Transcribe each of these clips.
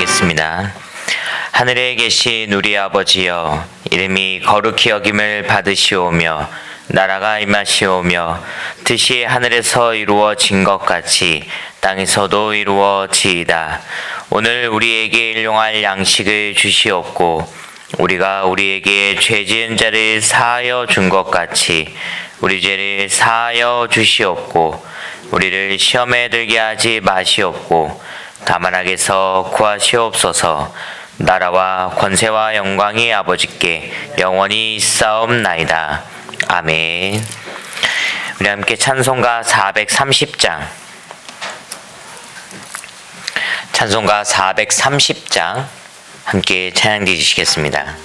기도하겠습니다. 하늘에 계신 우리 아버지여, 이름이 거룩히 여김을 받으시오며 나라가 임하시오며 뜻이 하늘에서 이루어진 것 같이 땅에서도 이루어지이다. 오늘 우리에게 일용할 양식을 주시옵고 우리가 우리에게 죄 지은 자를 사하여 준 것 같이 우리 죄를 사하여 주시옵고 우리를 시험에 들게 하지 마시옵고 다만 악에서 구하시옵소서. 나라와 권세와 영광이 아버지께 영원히 있사옵나이다. 아멘. 우리 함께 찬송가 430장, 찬송가 430장 함께 찬양 드리시겠습니다.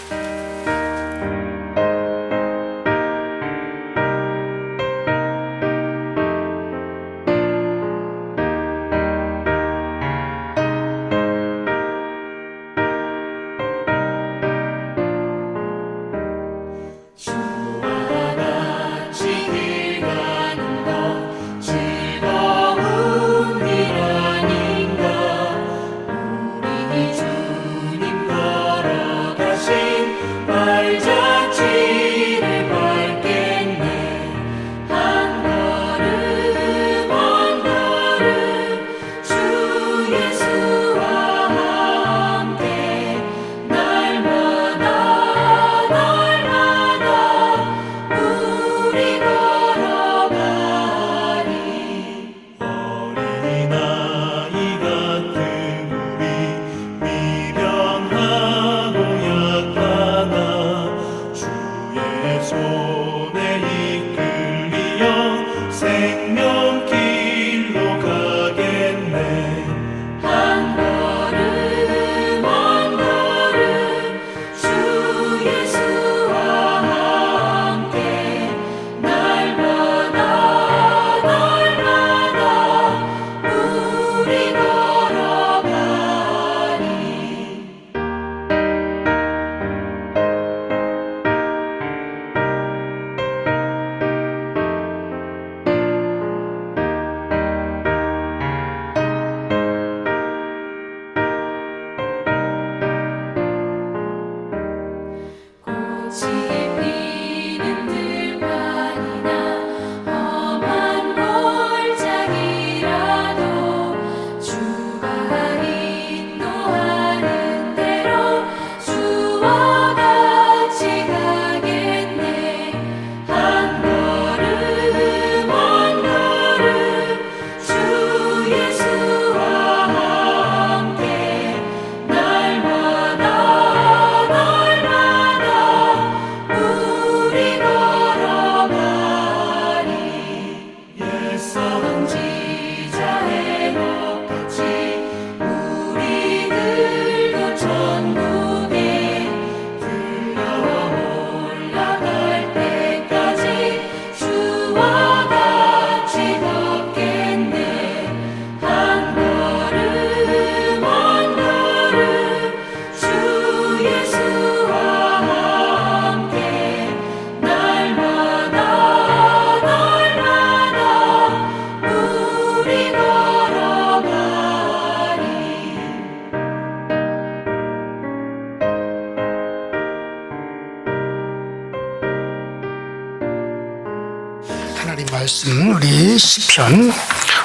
하나님 말씀, 우리 시편,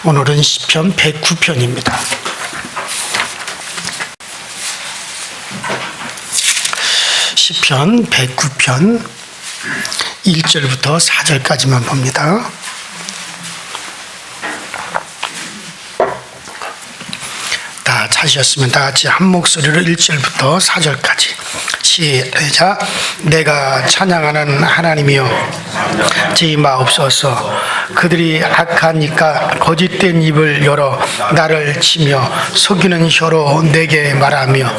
오늘은 시편 109편입니다. 시편 109편 1절부터 4절까지만 봅니다. 다 찾으셨으면 다 같이 한 목소리로 1절부터 4절까지 시작. 내가 찬양하는 하나님이여, 제 마옵소서. 그들이 악하니까 거짓된 입을 열어 나를 치며 속이는 혀로 내게 말하며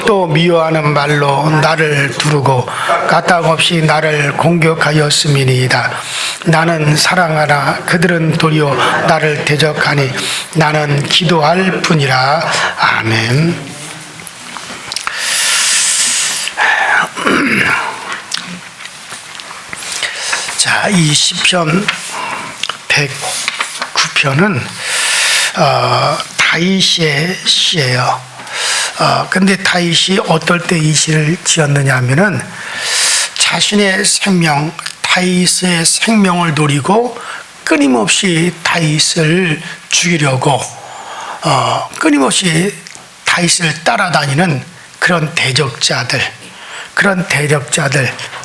또 미워하는 말로 나를 두르고 까닭없이 나를 공격하였음이니이다. 나는 사랑하나 그들은 도리어 나를 대적하니 나는 기도할 뿐이라. 아멘. 자, 이 시편 109편은 다윗의 시예요. 근데 다윗이 어떨 때 이 시를 지었느냐 하면은 자신의 생명, 다윗의 생명을 노리고 끊임없이 다윗을 죽이려고 끊임없이 다윗을 따라다니는 그런 대적자들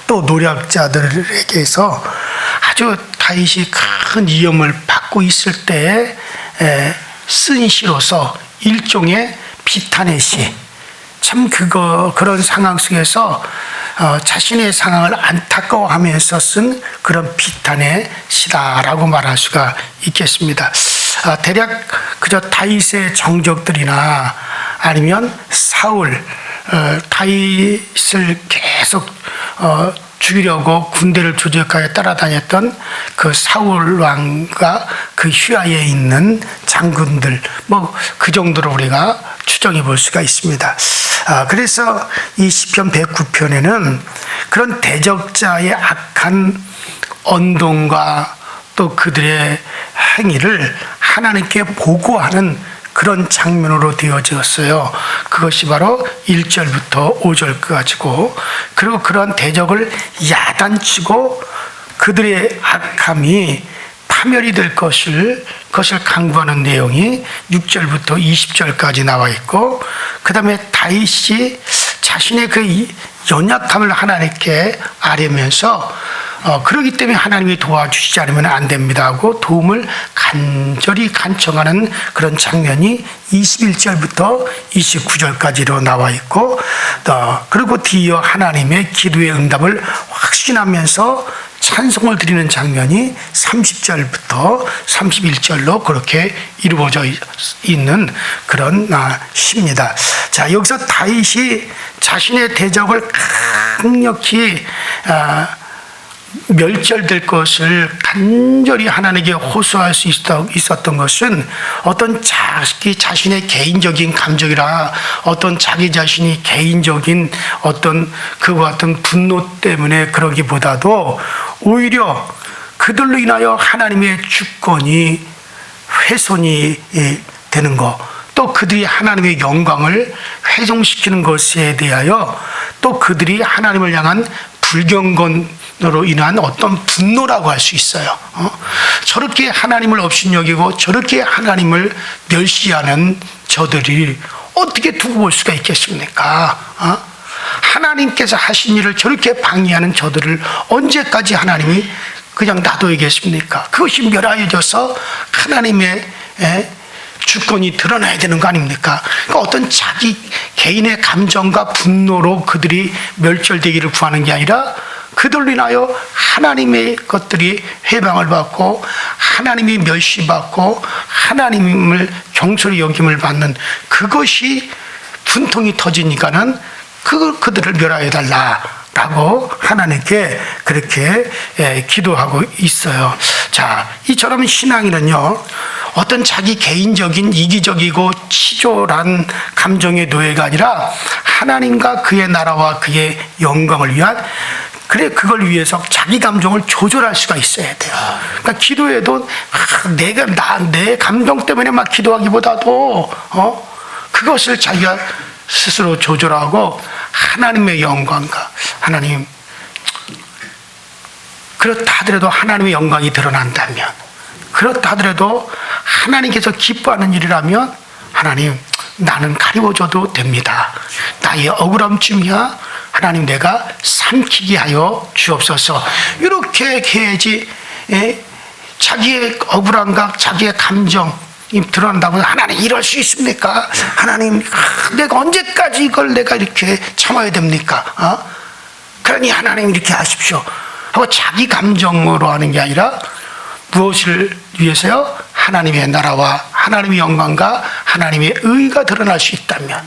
또 노략자들에게서 아주 다윗이 큰 위험을 받고 있을 때에 쓴 시로서 일종의 비탄의 시. 참 그런 상황 속에서 자신의 상황을 안타까워하면서 쓴 그런 비탄의 시다라고 말할 수가 있겠습니다. 대략 그저 다윗의 정적들이나 아니면 사울, 다윗을 계속 죽이려고 군대를 조직하여 따라다녔던 그 사울 왕과 그 휘하에 있는 장군들, 뭐 그 정도로 우리가 추정해 볼 수가 있습니다. 그래서 이 시편 109편에는 그런 대적자의 악한 언동과 또 그들의 행위를 하나님께 보고하는 그런 장면으로 되어졌어요. 그것이 바로 1절부터 5절까지고, 그리고 그런 대적을 야단치고 그들의 악함이 파멸이 될 그것을 강구하는 내용이 6절부터 20절까지 나와 있고, 그 다음에 다윗이 자신의 그 연약함을 하나님께 아뢰면서 그러기 때문에 하나님이 도와주시지 않으면 안 됩니다 하고 도움을 간절히 간청하는 그런 장면이 21절부터 29절까지로 나와 있고, 그리고 뒤이어 하나님의 기도의 응답을 확신하면서 찬송을 드리는 장면이 30절부터 31절로 그렇게 이루어져 있는 그런 시입니다. 자, 여기서 다윗이 자신의 대적을 강력히 멸절될 것을 간절히 하나님께 호소할 수 있었던 것은 어떤 자신의 개인적인 감정이라 어떤 자기 자신이 개인적인 어떤 그와 같은 분노 때문에 그러기보다도 오히려 그들로 인하여 하나님의 주권이 훼손이 되는 것, 또 그들이 하나님의 영광을 훼손시키는 것에 대하여 또 그들이 하나님을 향한 불경건으로 인한 어떤 분노라고 할 수 있어요. 저렇게 하나님을 업신여기고 저렇게 하나님을 멸시하는 저들이 어떻게 두고 볼 수가 있겠습니까? 하나님께서 하신 일을 저렇게 방해하는 저들을 언제까지 하나님이 그냥 놔둬야겠습니까? 그것이 멸하여져서 하나님의 주권이 드러나야 되는 거 아닙니까? 그러니까 어떤 자기 개인의 감정과 분노로 그들이 멸절되기를 구하는 게 아니라 그들로 인하여 하나님의 것들이 해방을 받고 하나님이 멸시받고 하나님을 경솔히 여김을 받는 그것이 분통이 터지니까는 그들을 멸하여 달라라고 하나님께 그렇게 기도하고 있어요. 자, 이처럼 신앙인은요, 어떤 자기 개인적인 이기적이고 치졸한 감정의 노예가 아니라 하나님과 그의 나라와 그의 영광을 위한, 그걸 위해서 자기 감정을 조절할 수가 있어야 돼요. 그러니까 기도에도 내 감정 때문에 막 기도하기보다도 그것을 자기가 스스로 조절하고 하나님의 영광과 하나님, 그렇다 하더라도 하나님의 영광이 드러난다면, 그렇다 하더라도 하나님께서 기뻐하는 일이라면 하나님, 나는 가리워줘도 됩니다. 나의 억울함쯤이야 하나님 내가 삼키게 하여 주옵소서. 이렇게 해야지 자기의 억울함과 자기의 감정이 드러난다고 하나님 이럴 수 있습니까? 하나님, 내가 언제까지 이걸 내가 이렇게 참아야 됩니까? 그러니 하나님 이렇게 하십시오 하고 자기 감정으로 하는 게 아니라 무엇을 위해서요? 하나님의 나라와 하나님의 영광과 하나님의 의가 드러날 수 있다면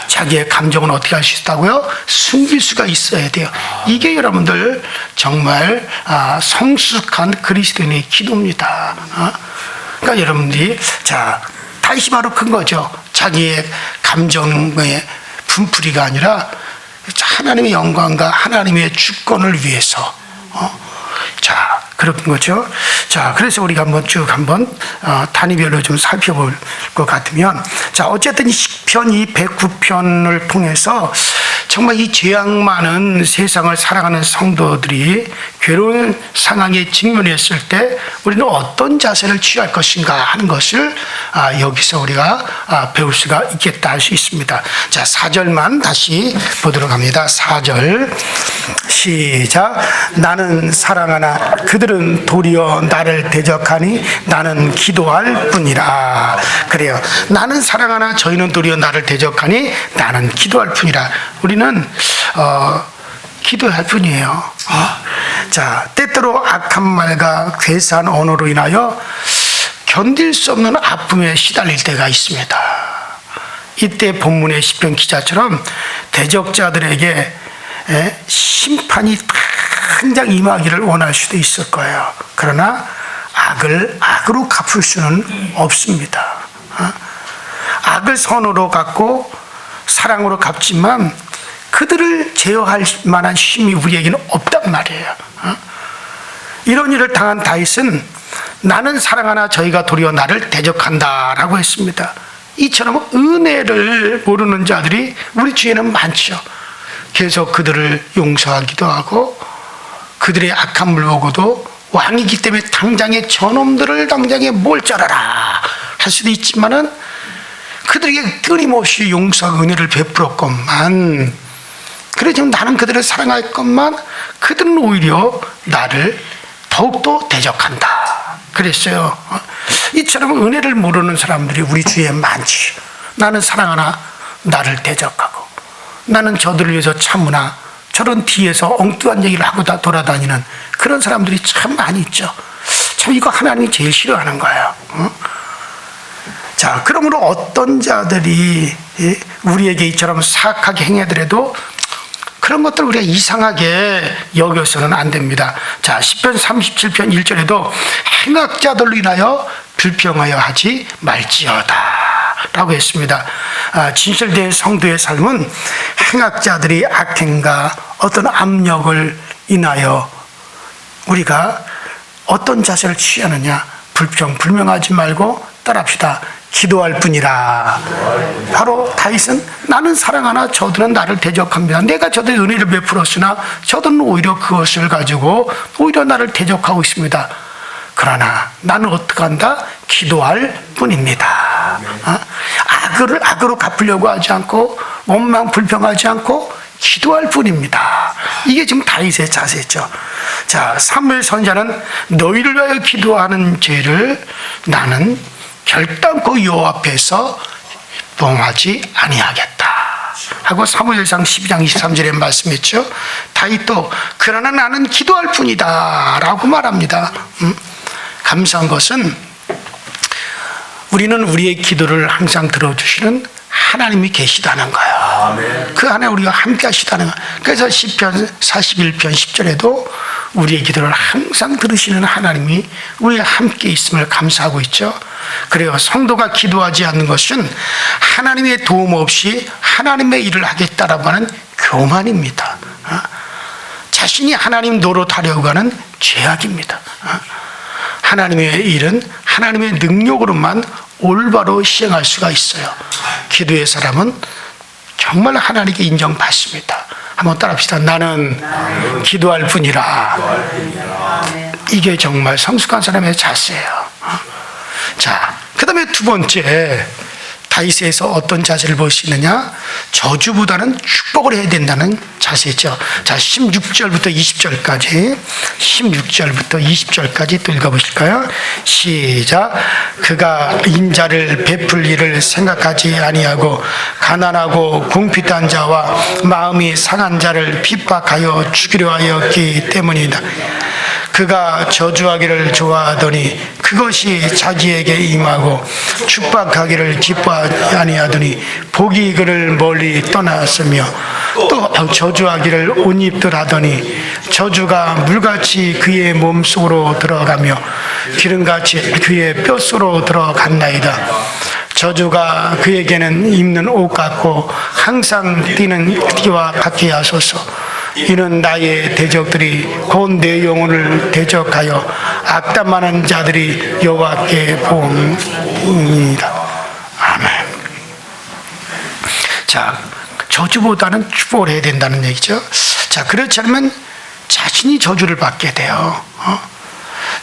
자기의 감정은 어떻게 할 수 있다고요? 숨길 수가 있어야 돼요. 이게 여러분들 정말 성숙한 그리스도인의 기도입니다. 그러니까 여러분들이, 자, 다윗이 바로 큰 거죠. 자기의 감정의 분풀이가 아니라 하나님의 영광과 하나님의 주권을 위해서. 자, 그런 거죠. 자, 그래서 우리가 한번 쭉 단위별로 좀 살펴볼 것 같으면, 자, 어쨌든 이 시편 이 109편을 통해서 정말 이 죄악 많은 세상을 살아가는 성도들이 괴로운 상황에 직면했을 때 우리는 어떤 자세를 취할 것인가 하는 것을 여기서 우리가 배울 수가 있겠다 할 수 있습니다. 자, 4절만 다시 보도록 합니다. 4절 시작. 나는 사랑하나 그들은 도리어 나를 대적하니 나는 기도할 뿐이라. 그래요. 나는 사랑하나 저희는 도리어 나를 대적하니 나는 기도할 뿐이라. 우리는 기도할 뿐이에요. 자, 때때로 악한 말과 괴사한 언어로 인하여 견딜 수 없는 아픔에 시달릴 때가 있습니다. 이때 본문의 시편 기자처럼 대적자들에게 심판이 당장 임하기를 원할 수도 있을 거예요. 그러나 악을 악으로 갚을 수는 없습니다. 악을 선으로 갚고 사랑으로 갚지만 그들을 제어할 만한 힘이 우리에게는 없단 말이에요. 이런 일을 당한 다윗은 나는 사랑하나 저희가 도리어 나를 대적한다라고 했습니다. 이처럼 은혜를 모르는 자들이 우리 주위에는 많죠. 계속 그들을 용서하기도 하고 그들의 악한 물 보고도 왕이기 때문에 당장에 저놈들을 당장에 몰자라라 할 수도 있지만은 그들에게 끊임없이 용서와 은혜를 베풀었건만, 그래서 나는 그들을 사랑했건만 그들은 오히려 나를 더욱더 대적한다 그랬어요. 이처럼 은혜를 모르는 사람들이 우리 주위에 많지. 나는 사랑하나 나를 대적하고, 나는 저들을 위해서 참으나 저런 뒤에서 엉뚱한 얘기를 하고 다 돌아다니는 그런 사람들이 참 많이 있죠. 참 이거 하나님이 제일 싫어하는 거예요. 자, 그러므로 어떤 자들이 우리에게 이처럼 사악하게 행하더라도 그런 것들 우리가 이상하게 여겨서는 안 됩니다. 자, 시편 37편 1절에도 행악자들로 인하여 불평하여 하지 말지어다 라고 했습니다. 진실된 성도의 삶은 행악자들이 악행과 어떤 압력을 인하여 우리가 어떤 자세를 취하느냐, 불평하지 말고 따라합시다. 기도할 뿐이라. 바로 다윗은 나는 사랑하나 저들은 나를 대적합니다. 내가 저들의 은혜를 베풀었으나 저들은 오히려 그것을 가지고 오히려 나를 대적하고 있습니다. 그러나 나는 어떻게 한다? 기도할 뿐입니다. 악으로 갚으려고 하지 않고 원망 불평하지 않고 기도할 뿐입니다. 이게 지금 다윗의 자세죠. 자, 사무엘 선지자는 너희를 위하여 기도하는 죄를 나는 결단코 여호와 앞에서 범하지 아니하겠다 하고 사무엘상 12장 23절에 말씀했죠. 다윗도 그러나 나는 기도할 뿐이다 라고 말합니다. 감사한 것은 우리는 우리의 기도를 항상 들어주시는 하나님이 계시다는 거예요. 그 안에 우리가 함께 하시다는 거예요. 그래서 시편 41편 10절에도 우리의 기도를 항상 들으시는 하나님이 우리와 함께 있음을 감사하고 있죠. 그래요. 성도가 기도하지 않는 것은 하나님의 도움 없이 하나님의 일을 하겠다라고 하는 교만입니다. 자신이 하나님 노릇하려고 하는 죄악입니다. 하나님의 일은 하나님의 능력으로만 올바로 시행할 수가 있어요. 기도의 사람은 정말 하나님께 인정받습니다. 한번 따라합시다. 나는 기도할 뿐이라. 이게 정말 성숙한 사람의 자세예요. 자, 그 다음에 두 번째, 다윗에서 어떤 자세를 볼 수 있느냐? 저주보다는 축복을 해야 된다는 자세죠. 자, 16절부터 20절까지, 16절부터 20절까지 또 읽어보실까요? 시작. 그가 인자를 베풀 일을 생각하지 아니하고 가난하고 궁핍한 자와 마음이 상한 자를 핍박하여 죽이려 하였기 때문이다. 그가 저주하기를 좋아하더니 그것이 자기에게 임하고 축복하기를 기뻐하지 아니하더니 복이 그를 멀리 떠났으며 또 저주하기를 옷 입들 하더니 저주가 물같이 그의 몸속으로 들어가며 기름같이 그의 뼛속으로 들어갔나이다. 저주가 그에게는 입는 옷 같고 항상 뛰는 띠와 같게 하소서. 이는 나의 대적들이 곧 내 영혼을 대적하여 악담하는 자들이 여호와께 보응이다. 아멘. 자, 저주보다는 축복을 해야 된다는 얘기죠. 자, 그렇지 않으면 자신이 저주를 받게 돼요.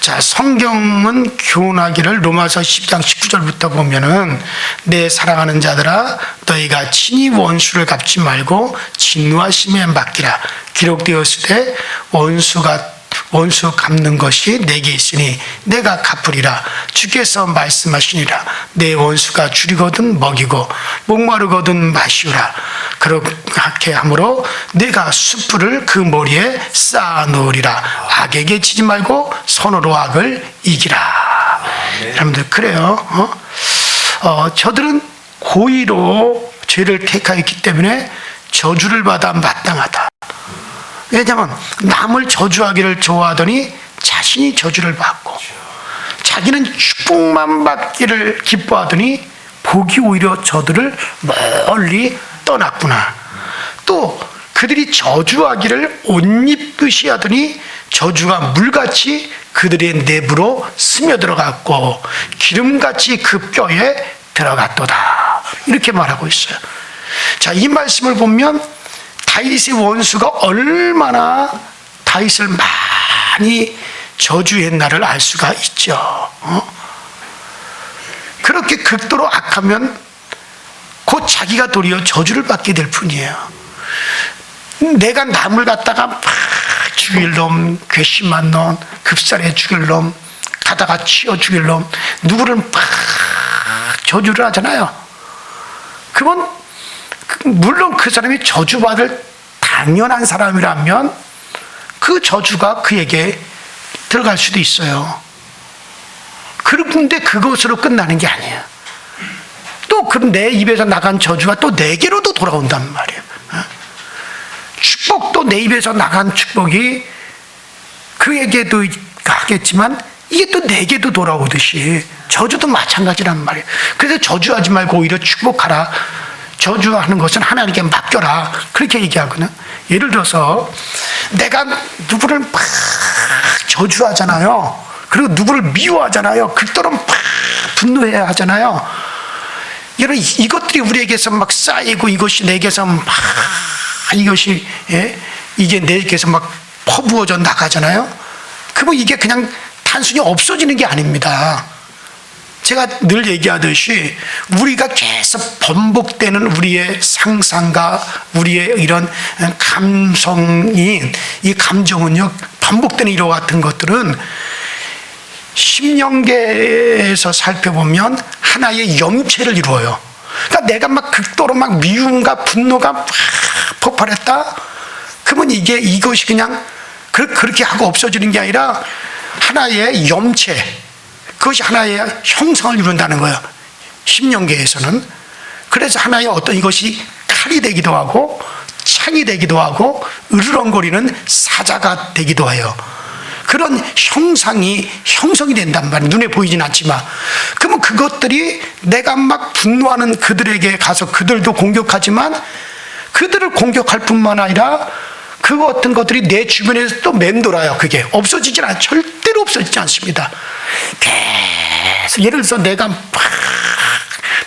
자, 성경은 교훈하기를 로마서 10장 19절부터 보면은 내 사랑하는 자들아 너희가 친히 원수를 갚지 말고 진노하심에 맡기라. 기록되었으되 원수 갚는 것이 내게 있으니 내가 갚으리라. 주께서 말씀하시니라. 내 원수가 줄이거든 먹이고 목마르거든 마시우라. 그렇게 함으로 내가 숯불을 그 머리에 쌓아 놓으리라. 악에게 지지 말고 손으로 악을 이기라. 여러분들 그래요. 저들은 고의로 죄를 택하였기 때문에 저주를 받아 마땅하다. 왜냐하면 남을 저주하기를 좋아하더니 자신이 저주를 받고, 자기는 축복만 받기를 기뻐하더니 복이 오히려 저들을 멀리 떠났구나. 또 그들이 저주하기를 옷 입듯이 하더니 저주가 물같이 그들의 내부로 스며들어갔고 기름같이 그 뼈에 들어갔도다. 이렇게 말하고 있어요. 자, 이 말씀을 보면 다윗의 원수가 얼마나 다윗을 많이 저주했나를 알 수가 있죠. 그렇게 극도로 악하면 곧 자기가 도리어 저주를 받게 될 뿐이에요. 내가 남을 갖다가 막 죽일 놈, 괘씸한 놈, 급살해 죽일 놈, 가다가 치어 죽일 놈, 누구를 막 저주를 하잖아요. 그건 물론 그 사람이 저주받을 당연한 사람이라면 그 저주가 그에게 들어갈 수도 있어요. 그런데 그것으로 끝나는 게 아니에요. 또 그럼 내 입에서 나간 저주가 또 내게로도 돌아온단 말이에요. 축복도 내 입에서 나간 축복이 그에게도 가겠지만 이게 또 내게도 돌아오듯이 저주도 마찬가지란 말이에요. 그래서 저주하지 말고 오히려 축복하라. 저주하는 것은 하나님께 맡겨라. 그렇게 얘기하거든. 예를 들어서 내가 누구를 막 저주하잖아요. 그리고 누구를 미워하잖아요. 극도로 막 분노해야 하잖아요. 여러분, 이것들이 우리에게서 막 쌓이고 이것이 내게서 막 이것이 이게 내게서 막 퍼부어져 나가잖아요. 그러면 이게 그냥 단순히 없어지는 게 아닙니다. 제가 늘 얘기하듯이 우리가 계속 번복되는 우리의 상상과 우리의 이런 감성인 이 감정은요, 반복되는 이와 같은 것들은 신명계에서 살펴보면 하나의 염체를 이루어요. 그러니까 내가 막 극도로 막 미움과 분노가 막 폭발했다? 그러면 이것이 그냥 그렇게 하고 없어지는 게 아니라 하나의 염체, 그것이 하나의 형상을 이룬다는 거예요. 신명계에서는. 그래서 하나의 어떤 이것이 칼이 되기도 하고 창이 되기도 하고 으르렁거리는 사자가 되기도 해요. 그런 형성이 된단 말이에요. 눈에 보이진 않지만. 그러면 그것들이 내가 막 분노하는 그들에게 가서 그들도 공격하지만 그들을 공격할 뿐만 아니라 그 어떤 것들이 내 주변에서 또 맴돌아요. 그게 없어지질 않아요. 절대로 없어지지 않습니다. 계속 예를 들어서 내가 막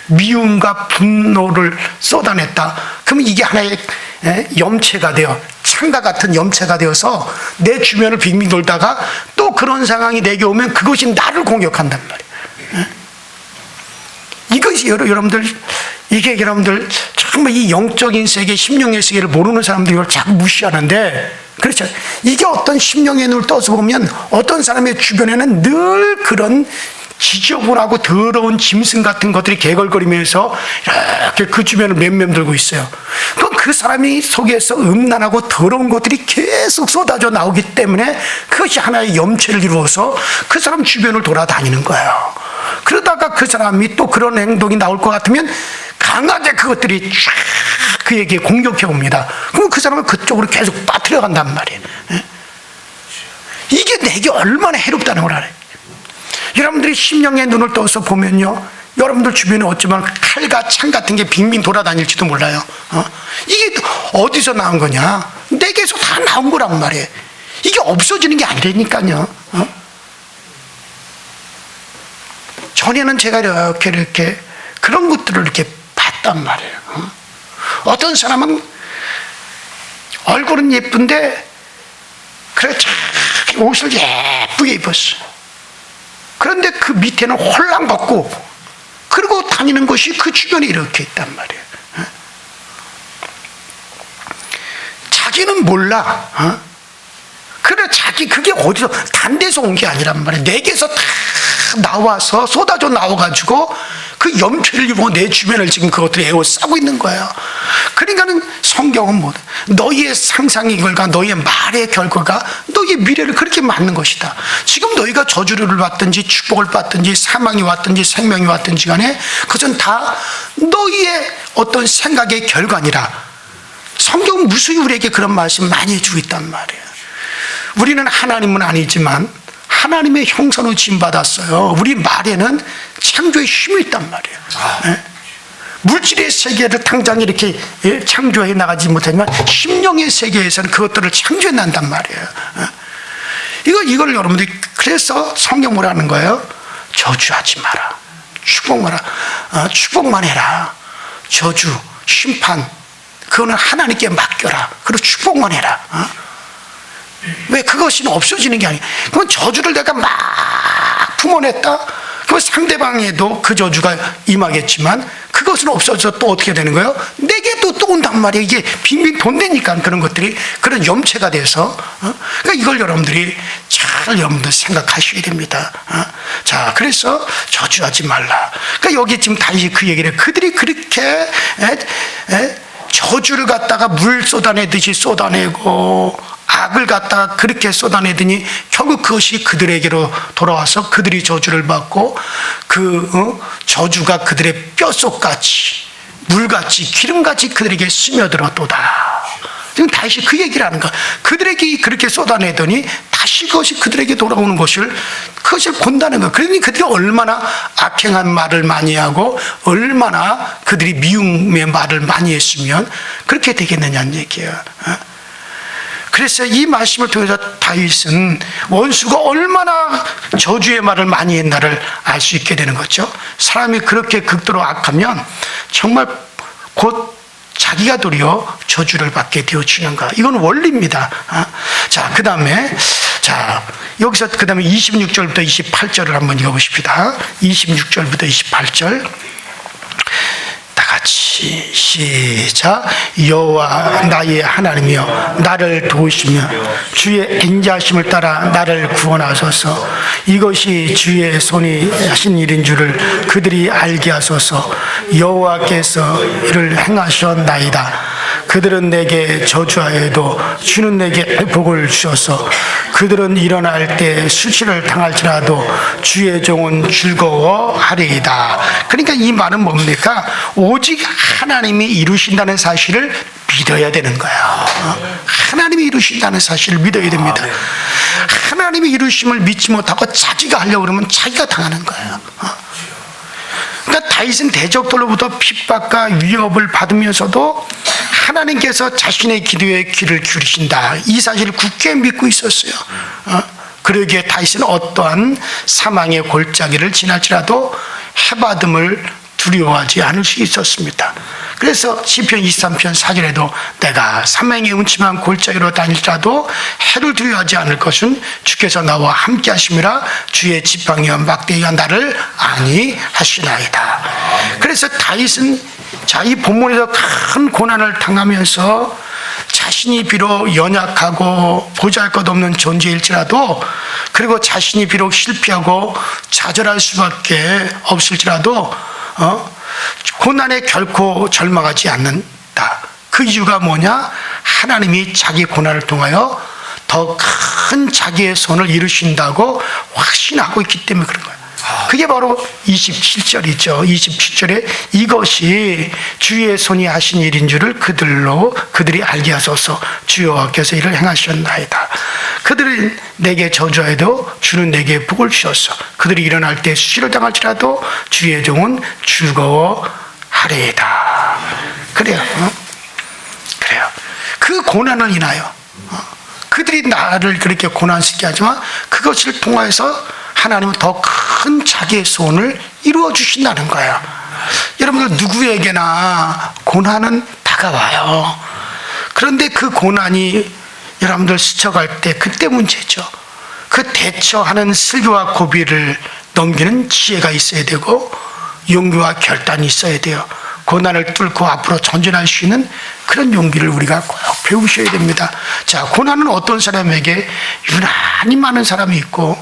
미움과 분노를 쏟아냈다. 그러면 이게 하나의 염체가 되어 창과 같은 염체가 되어서 내 주변을 빙빙 돌다가 또 그런 상황이 내게 오면 그것이 나를 공격한단 말이에요. 이것이 여러분들, 이게 여러분들 정말 이 영적인 세계, 심령의 세계를 모르는 사람들이 이걸 자꾸 무시하는데, 그렇죠. 이게 어떤 심령의 눈을 떠서 보면 어떤 사람의 주변에는 늘 그런 지저분하고 더러운 짐승 같은 것들이 개걸거리면서 이렇게 그 주변을 맴맴돌고 있어요. 그럼 그 사람이 속에서 음란하고 더러운 것들이 계속 쏟아져 나오기 때문에 그것이 하나의 염체를 이루어서 그 사람 주변을 돌아다니는 거예요. 그러다가 그 사람이 또 그런 행동이 나올 것 같으면 강하게 그것들이 쫙 그에게 공격해 옵니다. 그럼 그 사람은 그쪽으로 계속 빠뜨려 간단 말이에요. 이게 내게 얼마나 해롭다는 걸 알아요. 여러분들이 심령의 눈을 떠서 보면요, 여러분들 주변에 어쩌면 칼과 창 같은 게 빙빙 돌아다닐지도 몰라요. 이게 어디서 나온 거냐? 내 내게서 다 나온 거란 말이에요. 이게 없어지는 게 아니라니까요. 전에는 제가 이렇게 그런 것들을 이렇게 봤단 말이에요. 어떤 사람은 얼굴은 예쁜데 그래 참 옷을 예쁘게 입었어. 그런데 그 밑에는 홀랑 벗고 그러고 다니는 것이 그 주변에 이렇게 있단 말이에요. 자기는 몰라. 그래 자기 그게 어디서 단 데서 온 게 아니란 말이에요. 내게서 다 나와서 쏟아져 나와가지고 그 염초를 입고 내 주변을 지금 그것들이 에워싸고 있는 거예요. 그러니까는 성경은 뭐 너희의 상상의 결과 너희의 말의 결과가 너희의 미래를 그렇게 맞는 것이다. 지금 너희가 저주를 받든지 축복을 받든지 사망이 왔든지 생명이 왔든지 간에 그것은 다 너희의 어떤 생각의 결과니라. 성경은 무수히 우리에게 그런 말씀 많이 해주고 있단 말이에요. 우리는 하나님은 아니지만 하나님의 형상으로 지음받았어요. 우리 말에는 창조의 힘이 있단 말이에요. 네? 물질의 세계를 당장 이렇게 창조해 나가지 못하지만 심령의 세계에서는 그것들을 창조해 난단 말이에요. 이걸 여러분들이 그래서 성경 뭐라는 거예요? 저주하지 마라. 축복만 해라. 저주, 심판 그거는 하나님께 맡겨라. 그리고 축복만 해라. 왜 그것이 없어지는 게 아니에요. 그건 저주를 내가 막 품어냈다. 그 상대방에도 그 저주가 임하겠지만 그것은 없어져 또 어떻게 되는 거예요? 내게 또 온단 말이에요. 이게 빙빙 돈다니까 그런 것들이 그런 염체가 돼서. 그러니까 이걸 여러분들이 잘 여러분들 생각하셔야 됩니다. 자, 그래서 저주하지 말라. 그러니까 여기 지금 다시 그 얘기를 해요. 그들이 그렇게 저주를 갖다가 물 쏟아내듯이 쏟아내고 악을 갖다가 그렇게 쏟아내더니 결국 그것이 그들에게로 돌아와서 그들이 저주를 받고 그 저주가 그들의 뼛속같이 물같이 기름같이 그들에게 스며들었도다. 지금 다시 그 얘기를 하는 거야. 그들에게 그렇게 쏟아내더니 다시 그것이 그들에게 돌아오는 것을 그것을 본다는 거야. 그러니 그들이 얼마나 악행한 말을 많이 하고 얼마나 그들이 미움의 말을 많이 했으면 그렇게 되겠느냐는 얘기야. 그래서 이 말씀을 통해서 다윗은 원수가 얼마나 저주의 말을 많이 했나를 알 수 있게 되는 거죠. 사람이 그렇게 극도로 악하면 정말 곧 자기가 도리어 저주를 받게 되어지는가. 이건 원리입니다. 자, 그 다음에 여기서 그 다음에 26절부터 28절을 한번 읽어보십시다. 26절부터 28절 다 같이 시작. 여호와 나의 하나님이여 나를 도우시며 주의 인자하심을 따라 나를 구원하소서. 이것이 주의 손이 하신 일인 줄을 그들이 알게 하소서. 여호와께서 이를 행하셨나이다. 그들은 내게 저주하여도 주는 내게 복을 주셔서 그들은 일어날 때 수치를 당할지라도 주의 종은 즐거워하리이다. 그러니까 이 말은 뭡니까? 오직 하나님이 이루신다는 사실을 믿어야 되는 거예요. 하나님이 이루신다는 사실을 믿어야 됩니다. 하나님이 이루심을 믿지 못하고 자기가 하려고 그러면 자기가 당하는 거예요. 그러니까 다윗은 대적들로부터 핍박과 위협을 받으면서도 하나님께서 자신의 기도에 귀를 기울이신다. 이 사실을 굳게 믿고 있었어요. 그러기에 다윗은 어떠한 사망의 골짜기를 지날지라도 해받음을 두려워하지 않을 수 있었습니다. 그래서 시편 23편 4절에도 내가 사망의 음침한 골짜기로 다닐지라도 해를 두려워하지 않을 것은 주께서 나와 함께 하심이라. 주의 지팡이와 막대기가 나를 안위하시나이다. 그래서 다윗은 이 본문에서 큰 고난을 당하면서 자신이 비록 연약하고 보잘것없는 존재일지라도 그리고 자신이 비록 실패하고 좌절할 수밖에 없을지라도 고난에 결코 절망하지 않는다. 그 이유가 뭐냐? 하나님이 자기 고난을 통하여 더 큰 자기의 손을 이루신다고 확신하고 있기 때문에 그런 거예요. 그게 바로 27절이죠. 27절에 이것이 주의 손이 하신 일인 줄을 그들이 알게 하소서. 주여와께서 이를 행하셨나이다. 그들이 내게 저주해도 주는 내게 복을 주셨어. 그들이 일어날 때 수치를 당할지라도 주의 종은 즐거워하리이다. 그래요. 그래요. 그 고난을 인하여 그들이 나를 그렇게 고난스럽게 하지만 그것을 통하여서 하나님은 더 큰 자기의 소원을 이루어 주신다는 거예요. 여러분들 누구에게나 고난은 다가와요. 그런데 그 고난이 여러분들 스쳐갈 때 그때 문제죠. 그 대처하는 슬기와 고비를 넘기는 지혜가 있어야 되고 용기와 결단이 있어야 돼요. 고난을 뚫고 앞으로 전진할 수 있는 그런 용기를 우리가 꼭 배우셔야 됩니다. 자, 고난은 어떤 사람에게 유난히 많은 사람이 있고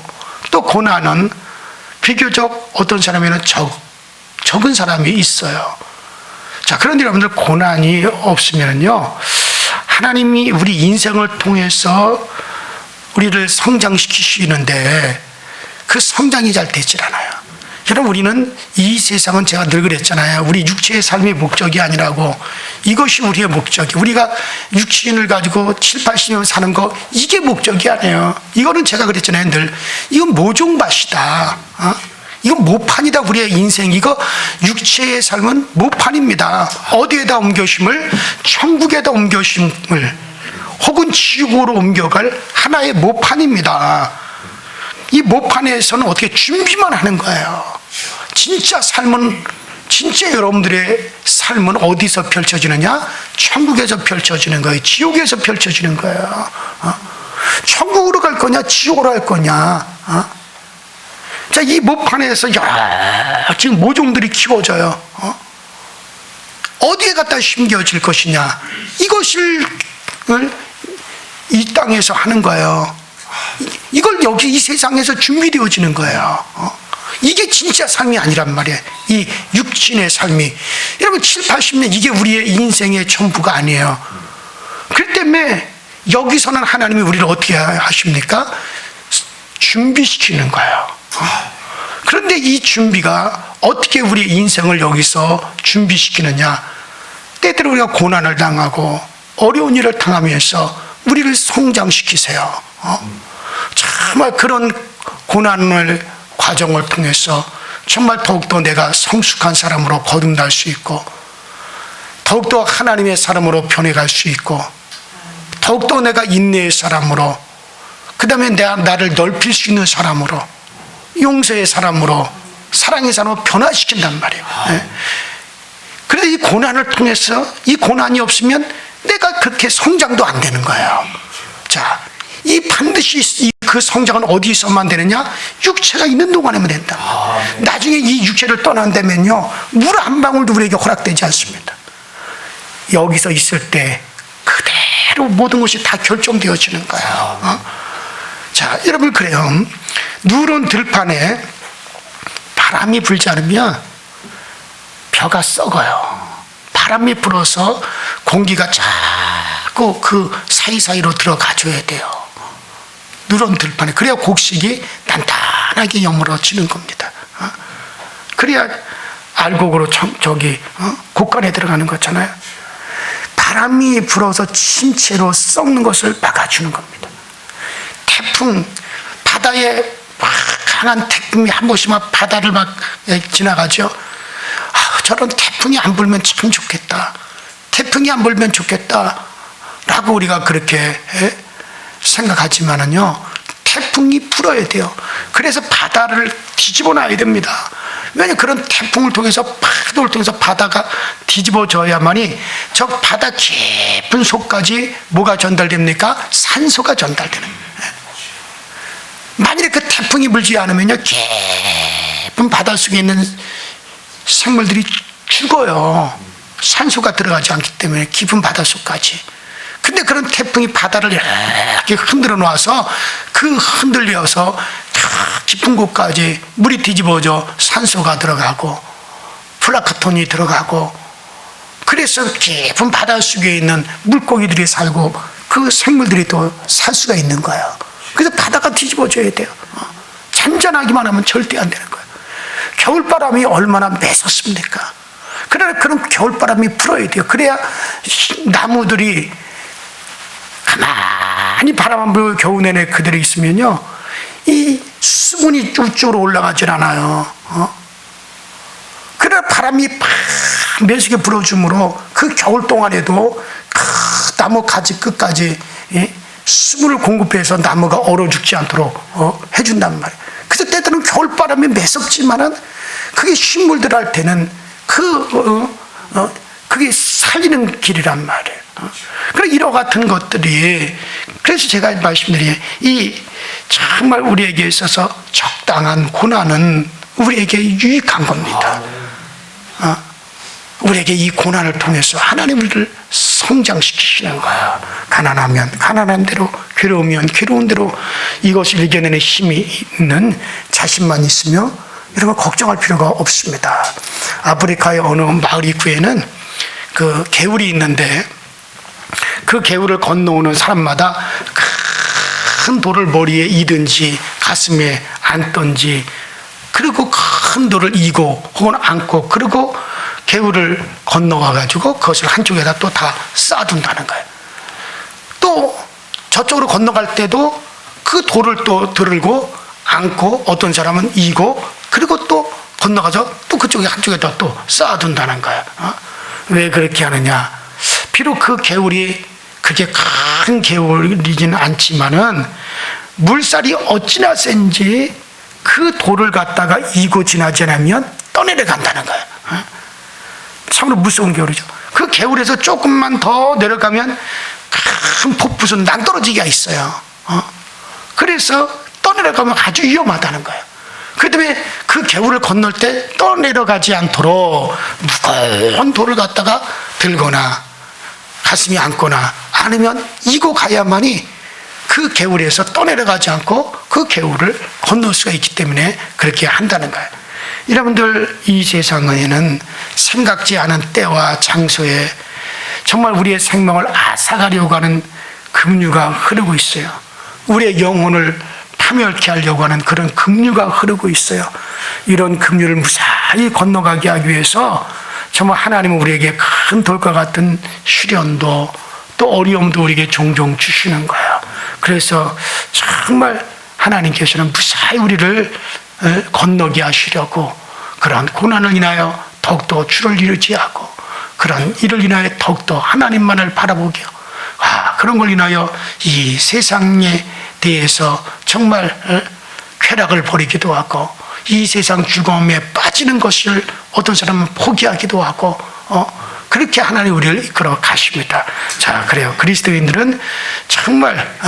또 고난은 비교적 어떤 사람에게는 적은 사람이 있어요. 자, 그런데 여러분들 고난이 없으면요 하나님이 우리 인생을 통해서 우리를 성장시키시는데 그 성장이 잘 되질 않아요. 여러분, 우리는 이 세상은 제가 늘 그랬잖아요. 우리 육체의 삶의 목적이 아니라고. 이것이 우리의 목적이. 우리가 육신을 가지고 7, 80년 사는 거 이게 목적이 아니에요. 이거는 제가 그랬잖아요. 늘. 이건 모종밭이다. 이건 모판이다. 우리의 인생. 이거 육체의 삶은 모판입니다. 어디에다 옮겨심을? 천국에다 옮겨심을 혹은 지옥으로 옮겨갈 하나의 모판입니다. 이 모판에서는 어떻게 준비만 하는 거예요. 진짜 삶은, 진짜 여러분들의 삶은 어디서 펼쳐지느냐? 천국에서 펼쳐지는 거예요. 지옥에서 펼쳐지는 거예요. 천국으로 갈 거냐? 지옥으로 갈 거냐? 자, 이 모판에서 여러 지금 모종들이 키워져요. 어디에 갖다 심겨질 것이냐? 이것을 이 땅에서 하는 거예요. 이걸 여기 이 세상에서 준비되어지는 거예요. 이게 진짜 삶이 아니란 말이에요. 이 육신의 삶이. 여러분 7, 80년 이게 우리의 인생의 전부가 아니에요. 그렇기 때문에 여기서는 하나님이 우리를 어떻게 하십니까? 준비시키는 거예요. 그런데 이 준비가 어떻게 우리의 인생을 여기서 준비시키느냐? 때때로 우리가 고난을 당하고 어려운 일을 당하면서 우리를 성장시키세요. 정말 그런 고난을 과정을 통해서 정말 더욱더 내가 성숙한 사람으로 거듭날 수 있고 더욱더 하나님의 사람으로 변해갈 수 있고 더욱더 내가 인내의 사람으로 그 다음에 나를 넓힐 수 있는 사람으로 용서의 사람으로 사랑의 사람으로 변화시킨단 말이에요. 그런데 이 고난을 통해서 이 고난이 없으면 내가 그렇게 성장도 안 되는 거예요. 자, 이 반드시 그 성장은 어디서만 되느냐? 육체가 있는 동안에만 된다. 나중에 이 육체를 떠난다면요 물 한 방울도 우리에게 허락되지 않습니다. 여기서 있을 때 그대로 모든 것이 다 결정되어지는 거예요. 자, 여러분, 그래요. 누런 들판에 바람이 불지 않으면 벼가 썩어요. 바람이 불어서 공기가 자꾸 그 사이사이로 들어가줘야 돼요. 누런 들판에. 그래야 곡식이 단단하게 여물어지는 겁니다. 그래야 알곡으로 곡간에 들어가는 거잖아요. 바람이 불어서 침체로 썩는 것을 막아주는 겁니다. 태풍, 바다에 막 강한 태풍이 한 번씩만 바다를 막 지나가죠. 저런 태풍이 안 불면 참 좋겠다. 태풍이 안 불면 좋겠다. 라고 우리가 그렇게 생각하지만은요, 태풍이 불어야 돼요. 그래서 바다를 뒤집어 놔야 됩니다. 왜냐하면 그런 태풍을 통해서 파도를 통해서 바다가 뒤집어져야만이 저 바다 깊은 속까지 뭐가 전달됩니까? 산소가 전달되는 거예요. 만일에 그 태풍이 불지 않으면요 깊은 바닷속에 있는 생물들이 죽어요. 산소가 들어가지 않기 때문에 깊은 바닷속까지. 근데 그런 태풍이 바다를 이렇게 흔들어 놔서 그 흔들려서 깊은 곳까지 물이 뒤집어져 산소가 들어가고 플라크톤이 들어가고 그래서 깊은 바닷속에 있는 물고기들이 살고 그 생물들이 또 살 수가 있는 거예요. 그래서 바다가 뒤집어져야 돼요. 잔잔하기만 하면 절대 안 되는 거예요. 겨울바람이 얼마나 매섭습니까? 그러나 그런 겨울바람이 불어야 돼요. 그래야 나무들이 가만히 바람 안 불고 겨우 내내 그대로 있으면요 이 수분이 우쪽으로 올라가질 않아요. 그러나 바람이 막 매섭게 불어주므로 그 겨울 동안에도 나무 가지 끝까지 수분을 공급해서 나무가 얼어 죽지 않도록 해준단 말이에요. 그래서 때때로는 겨울바람이 매섭지만은 그게 식물들 할 때는 그게 살리는 길이란 말이에요. 그래서 이와 같은 것들이, 그래서 제가 말씀드린 정말 우리에게 있어서 적당한 고난은 우리에게 유익한 겁니다. 우리에게 이 고난을 통해서 하나님 우리를 성장시키시는 거예요. 가난하면 가난한 대로, 괴로우면 괴로운 대로 이것을 이겨내는 힘이 있는 자신만 있으며 이런 걸 걱정할 필요가 없습니다. 아프리카의 어느 마을 입구에는 그 개울이 있는데 그 개울을 건너오는 사람마다 큰 돌을 머리에 이든지 가슴에 안던지, 그리고 큰 돌을 이고 혹은 안고, 그리고 개울을 건너와 가지고 그것을 한쪽에다 또 다 쌓아둔다는 거예요. 또 저쪽으로 건너갈 때도 그 돌을 또 들고 안고, 어떤 사람은 이고, 그리고 또 건너가서 또 그쪽에 한쪽에다 또 쌓아둔다는 거예요. 왜 그렇게 하느냐? 비록 그 개울이 그게 큰 개울이진 않지만은 물살이 어찌나 센지 그 돌을 갖다가 이고 지나지 않으면 떠내려 간다는 거예요. 참으로 무서운 개울이죠. 그 개울에서 조금만 더 내려가면 큰 폭풍선 낭떠러지기가 있어요. 그래서 떠내려가면 아주 위험하다는 거예요. 그 때문에 그 개울을 건널 때 떠내려가지 않도록 무거운 돌을 갖다가 들거나 가슴에 안거나 아니면 이고 가야만이 그 개울에서 떠내려가지 않고 그 개울을 건널 수가 있기 때문에 그렇게 한다는 거예요. 여러분들, 이 세상에는 생각지 않은 때와 장소에 정말 우리의 생명을 앗아가려고 하는 급류가 흐르고 있어요. 우리의 영혼을 파멸케 하려고 하는 그런 급류가 흐르고 있어요. 이런 급류를 무사히 건너가게 하기 위해서 정말 하나님은 우리에게 큰 돌과 같은 시련도 또 어려움도 우리에게 종종 주시는 거예요. 그래서 정말 하나님께서는 무사히 우리를 건너게 하시려고 그러한 고난을 인하여 더욱더 주를 이루지 하고, 그런 일을 인하여 더욱더 하나님만을 바라보게 하고, 그런 걸 인하여 이 세상에 대해서 정말 쾌락을 버리기도 하고, 이 세상 즐거움에 빠지는 것을 어떤 사람은 포기하기도 하고, 그렇게 하나님 우리를 이끌어 가십니다. 자, 그래요. 그리스도인들은 정말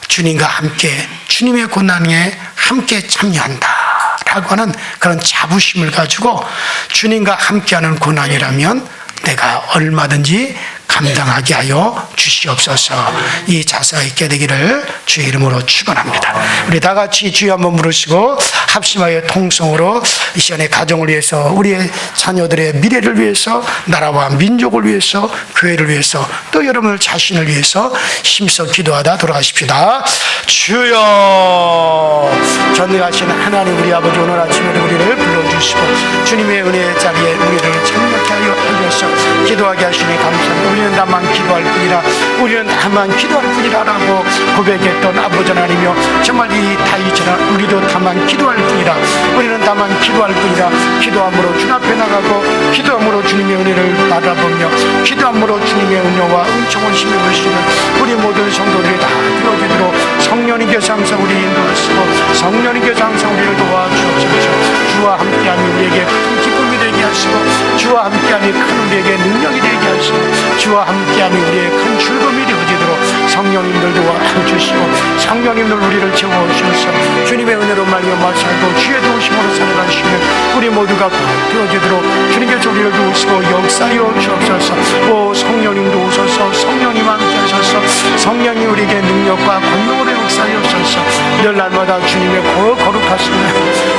주님과 함께, 주님의 고난에 함께 참여한다 라고 하는 그런 자부심을 가지고, 주님과 함께하는 고난이라면 내가 얼마든지 감당하게 하여 주시옵소서. 이 자세가 있게 되기를 주의 이름으로 축원합니다. 우리 다 같이 주여 한번 부르시고 합심하여 통성으로 이 시간에 가정을 위해서, 우리의 자녀들의 미래를 위해서, 나라와 민족을 위해서, 교회를 위해서, 또 여러분들 자신을 위해서 힘써 기도하다 돌아가십시다. 주여, 전능하신 하나님 우리 아버지, 오늘 아침에 우리를 불러주시고 주님의 은혜의 자리에 우리를 참여케 하여 하셔서 기도하게 하시니 감사합니다. 우리는 다만 기도할 뿐이라, 우리는 다만 기도할 뿐이라라고 고백했던 아버지 하나님이여, 정말 이 다윗처럼 우리도 다만 기도할 뿐이라, 우리는 다만 기도할 뿐이라, 기도함으로 주님 앞에 나가고 기도함으로 주님의 은혜를 바라보며 기도함으로 주님의 은혜와 은총을 힘입으시는 우리 모든 성도들이 다 되어지도록 성령님께서 항상 우리 인도하시고 성령님께서 항상 우리를 도와주옵소서. 주와 함께함이 우리에게 큰 기쁨이 되게 하시고, 주와 함께함이 큰 우리에게 능력이 되게 하시고, 주와 함께함이 우리의 큰 즐거움이 되어지도록 성령님들 도와주시고, 성령님들 우리를 채워주셔서 주님의 은혜로 말미암아 살고 주의 도우심으로 살아가시는 우리 모두가 되어지도록 주님께서 우리를 도우시고 역사하여 주옵소서. 오 성령님도 오소서. 성령님 함께 하셔서 성령이 우리에게 능력과 권능으로 역사하여 주셔서 늘 날마다 주님의 거룩하신,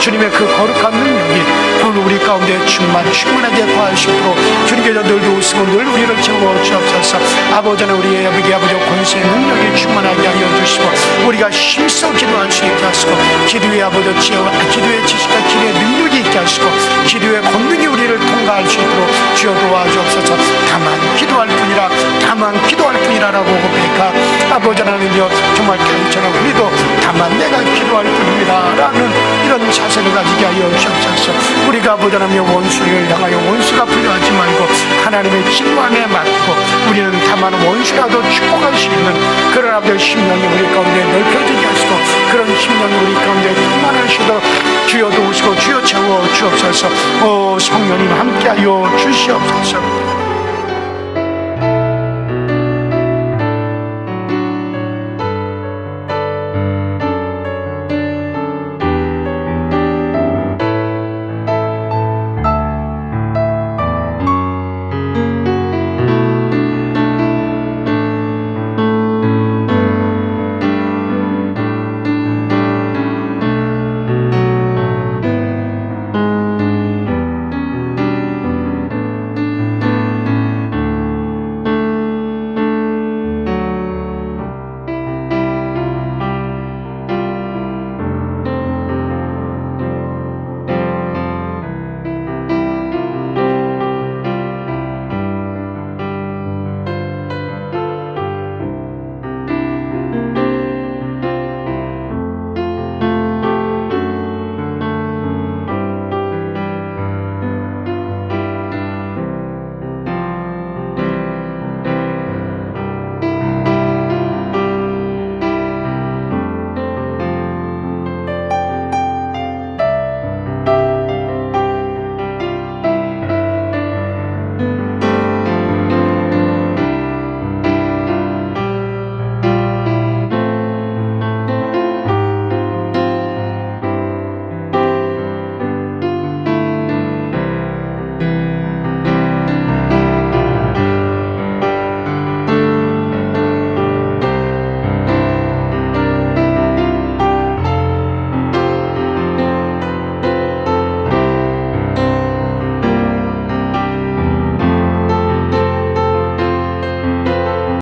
주님의 그 거룩한 능력이 오늘 우리 가운데 충만하게 거하시도록 주님께서 늘 도우시고 늘 우리를 채워 주옵소서. 아버지는 우리의 아버지 권세의 능력이 충만하게 하여 주시고, 우리가 힘써 기도할 수 있게 하시고, 기도의 아버지 지혜와 기도의 지식과 기도의 능력이 있게 하시고, 기도의 권능이 우리를 통과할 수 있도록 주여 도와주옵소서. 다만 기도할 뿐이라라고 고백하 아버지 하나님이여 정말 경청하고 우리도 다만 내가 기도할 뿐입니다라는 이런 자세를 가지게 하여 주옵소서. 우리가 아버지 하나님의 원수를 향하여 원수가 불려하지 말고 하나님의 진노함에 맡고 우리는 다만 원수라도 축복할 수 있는 그런 아버지의 심령이 우리 가운데 넓혀지게 하시고 그런 심령이 우리 가운데 충만하시도록 주여 도우시고 주여 채워 주옵소서. 오 성령님 함께하여 주시옵소서.